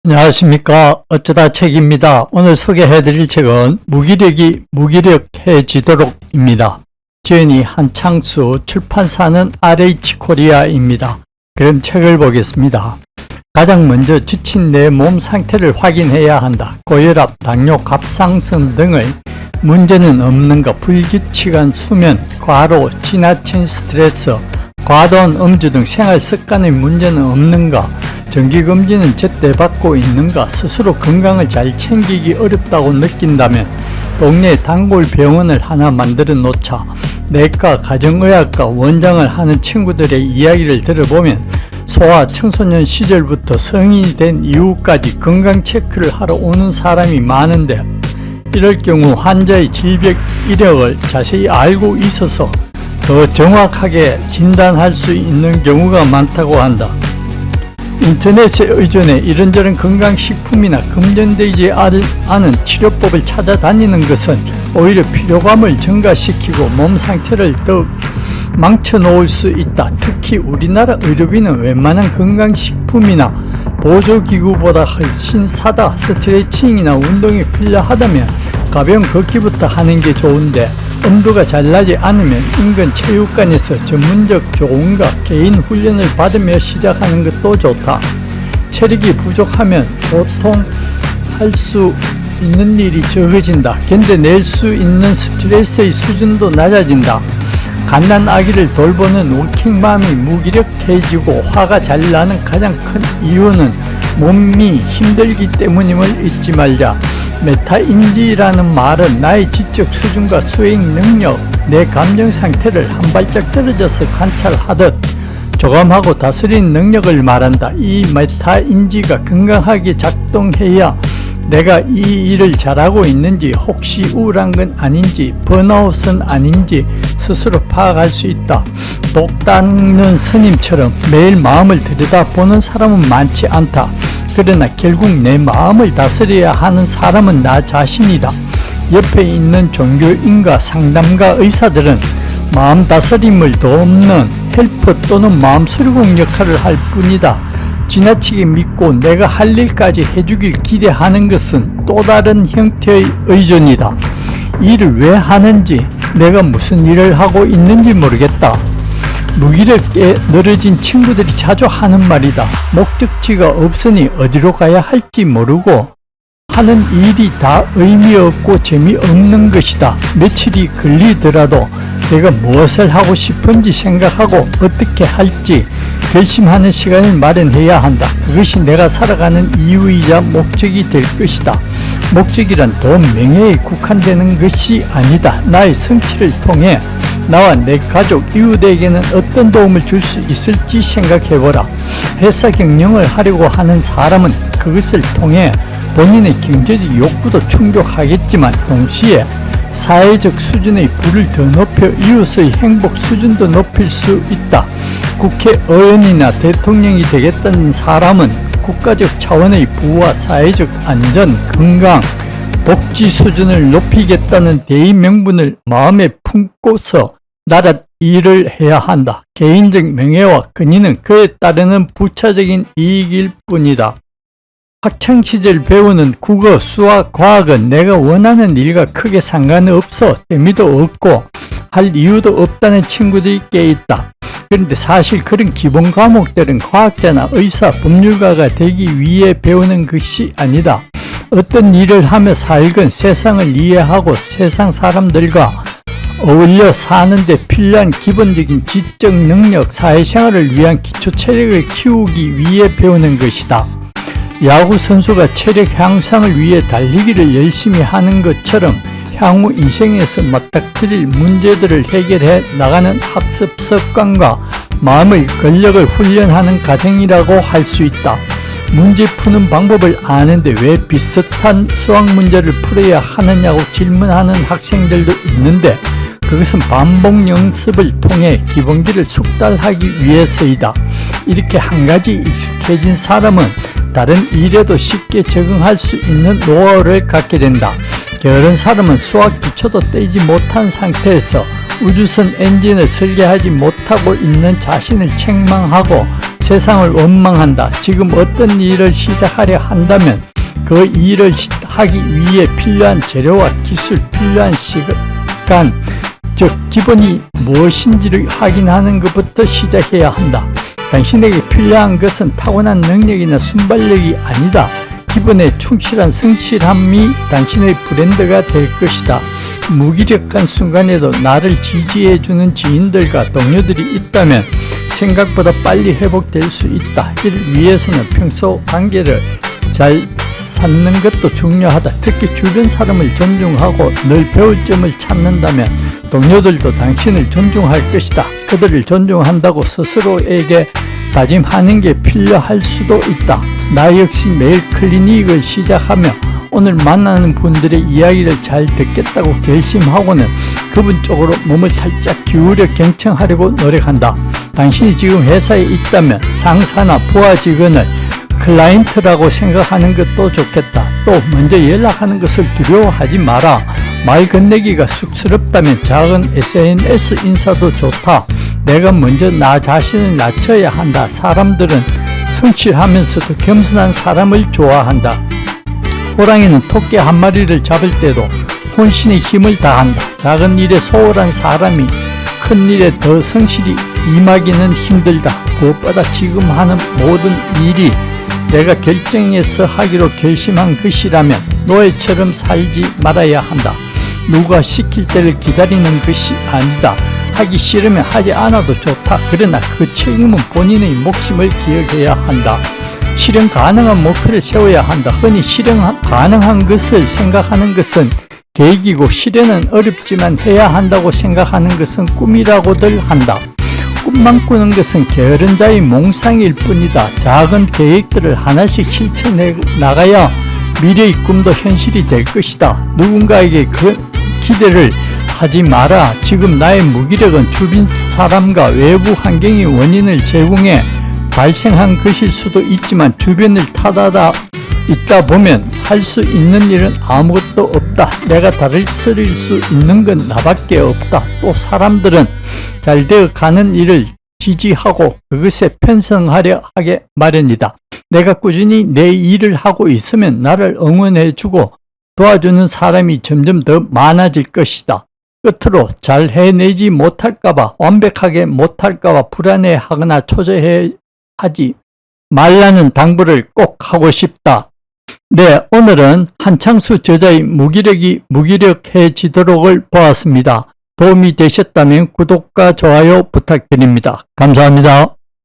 안녕하십니까. 어쩌다 책입니다. 오늘 소개해드릴 책은 무기력이 무기력해지도록입니다. 지은이 한창수, 출판사는 RH코리아입니다. 그럼 책을 보겠습니다. 가장 먼저 지친 내 몸 상태를 확인해야 한다. 고혈압, 당뇨, 갑상선 등의 문제는 없는가? 불규칙한 수면, 과로, 지나친 스트레스, 과도한 음주 등 생활 습관의 문제는 없는가? 정기검진은 제때 받고 있는가? 스스로 건강을 잘 챙기기 어렵다고 느낀다면 동네 단골 병원을 하나 만들어 놓자. 내과, 가정의학과 원장을 하는 친구들의 이야기를 들어보면 소아, 청소년 시절부터 성인이 된 이후까지 건강 체크를 하러 오는 사람이 많은데, 이럴 경우 환자의 질병 이력을 자세히 알고 있어서 더 정확하게 진단할 수 있는 경우가 많다고 한다. 인터넷에 의존해 이런저런 건강식품이나 검증되지 않은 치료법을 찾아다니는 것은 오히려 피로감을 증가시키고 몸 상태를 더 망쳐놓을 수 있다. 특히 우리나라 의료비는 웬만한 건강식품이나 보조기구보다 훨씬 싸다. 스트레칭이나 운동이 필요하다면 가벼운 걷기부터 하는 게 좋은데, 엄두가 잘 나지 않으면 인근 체육관에서 전문적 조언과 개인 훈련을 받으며 시작하는 것도 좋다. 체력이 부족하면 보통 할 수 있는 일이 적어진다. 견뎌낼 수 있는 스트레스의 수준도 낮아진다. 갓난 아기를 돌보는 워킹맘이 무기력해지고 화가 잘 나는 가장 큰 이유는 몸이 힘들기 때문임을 잊지 말자. 메타인지라는 말은 나의 지적 수준과 수행 능력, 내 감정 상태를 한 발짝 떨어져서 관찰하듯 조감하고 다스리는 능력을 말한다. 이 메타인지가 건강하게 작동해야 내가 이 일을 잘하고 있는지, 혹시 우울한 건 아닌지, 번아웃은 아닌지 스스로 파악할 수 있다. 독 닦는 스님처럼 매일 마음을 들여다보는 사람은 많지 않다. 그러나 결국 내 마음을 다스려야 하는 사람은 나 자신이다. 옆에 있는 종교인과 상담가, 의사들은 마음 다스림을 돕는 헬퍼 또는 마음 수리공 역할을 할 뿐이다. 지나치게 믿고 내가 할 일까지 해주길 기대하는 것은 또 다른 형태의 의존이다. 일을 왜 하는지, 내가 무슨 일을 하고 있는지 모르겠다. 무기력에 늘어진 친구들이 자주 하는 말이다. 목적지가 없으니 어디로 가야 할지 모르고 하는 일이 다 의미 없고 재미없는 것이다. 며칠이 걸리더라도 내가 무엇을 하고 싶은지 생각하고 어떻게 할지 결심하는 시간을 마련해야 한다. 그것이 내가 살아가는 이유이자 목적이 될 것이다. 목적이란 돈, 명예에 국한되는 것이 아니다. 나의 성취를 통해 나와 내 가족, 이웃에게는 어떤 도움을 줄 수 있을지 생각해보라. 회사 경영을 하려고 하는 사람은 그것을 통해 본인의 경제적 욕구도 충족하겠지만 동시에 사회적 수준의 부를 더 높여 이웃의 행복 수준도 높일 수 있다. 국회의원이나 대통령이 되겠다는 사람은 국가적 차원의 부와 사회적 안전, 건강, 복지 수준을 높이겠다는 대의 명분을 마음에 품고서 나라 일을 해야 한다. 개인적 명예와 권위는 그에 따르는 부차적인 이익일 뿐이다. 학창시절 배우는 국어, 수학, 과학은 내가 원하는 일과 크게 상관없어 재미도 없고 할 이유도 없다는 친구들이 꽤 있다. 그런데 사실 그런 기본 과목들은 과학자나 의사, 법률가가 되기 위해 배우는 것이 아니다. 어떤 일을 하며 살건 세상을 이해하고 세상 사람들과 어울려 사는데 필요한 기본적인 지적 능력, 사회생활을 위한 기초 체력을 키우기 위해 배우는 것이다. 야구 선수가 체력 향상을 위해 달리기를 열심히 하는 것처럼 향후 인생에서 맞닥뜨릴 문제들을 해결해 나가는 학습 습관과 마음의 근력을 훈련하는 과정이라고 할 수 있다. 문제 푸는 방법을 아는데 왜 비슷한 수학 문제를 풀어야 하느냐고 질문하는 학생들도 있는데, 그것은 반복 연습을 통해 기본기를 숙달하기 위해서이다. 이렇게 한 가지 익숙해진 사람은 다른 일에도 쉽게 적응할 수 있는 노하우를 갖게 된다. 게으른 사람은 수학 기초도 떼지 못한 상태에서 우주선 엔진을 설계하지 못하고 있는 자신을 책망하고 세상을 원망한다. 지금 어떤 일을 시작하려 한다면 그 일을 하기 위해 필요한 재료와 기술, 필요한 시간, 즉 기본이 무엇인지를 확인하는 것부터 시작해야 한다. 당신에게 필요한 것은 타고난 능력이나 순발력이 아니다. 기본에 충실한 성실함이 당신의 브랜드가 될 것이다. 무기력한 순간에도 나를 지지해주는 지인들과 동료들이 있다면 생각보다 빨리 회복될 수 있다. 이를 위해서는 평소 관계를 잘 쌓는 것도 중요하다. 특히 주변 사람을 존중하고 늘 배울 점을 찾는다면 동료들도 당신을 존중할 것이다. 그들을 존중한다고 스스로에게 다짐하는 게 필요할 수도 있다. 나 역시 매일 클리닉을 시작하며 오늘 만나는 분들의 이야기를 잘 듣겠다고 결심하고는 그분 쪽으로 몸을 살짝 기울여 경청하려고 노력한다. 당신이 지금 회사에 있다면 상사나 부하 직원을 클라이언트라고 생각하는 것도 좋겠다. 또 먼저 연락하는 것을 두려워하지 마라. 말 건네기가 쑥스럽다면 작은 SNS 인사도 좋다. 내가 먼저 나 자신을 낮춰야 한다. 사람들은 성실하면서도 겸손한 사람을 좋아한다. 호랑이는 토끼 한 마리를 잡을 때도 혼신의 힘을 다한다. 작은 일에 소홀한 사람이 큰 일에 더 성실히 임하기는 힘들다. 무엇보다 지금 하는 모든 일이 내가 결정해서 하기로 결심한 것이라면 노예처럼 살지 말아야 한다. 누가 시킬 때를 기다리는 것이 아니다. 하기 싫으면 하지 않아도 좋다. 그러나 그 책임은 본인의 몫임을 기억해야 한다. 실현 가능한 목표를 세워야 한다. 흔히 실현 가능한 것을 생각하는 것은 계획이고 실현은 어렵지만 해야 한다고 생각하는 것은 꿈이라고들 한다. 꿈만 꾸는 것은 게으른 자의 몽상일 뿐이다. 작은 계획들을 하나씩 실천해 나가야 미래의 꿈도 현실이 될 것이다. 누군가에게 그 기대를 하지 마라. 지금 나의 무기력은 주변 사람과 외부 환경이 원인을 제공해 발생한 것일 수도 있지만 주변을 타다다 있다 보면 할 수 있는 일은 아무것도 없다. 내가 다스릴 수 있는 건 나밖에 없다. 또 사람들은 잘 되어 가는 일을 지지하고 그것에 편성하려 하게 마련이다. 내가 꾸준히 내 일을 하고 있으면 나를 응원해주고 도와주는 사람이 점점 더 많아질 것이다. 끝으로 잘 해내지 못할까봐, 완벽하게 못할까봐 불안해하거나 초조해하지 말라는 당부를 꼭 하고 싶다. 네, 오늘은 한창수 저자의 무기력이 무기력해지도록을 보았습니다. 도움이 되셨다면 구독과 좋아요 부탁드립니다. 감사합니다.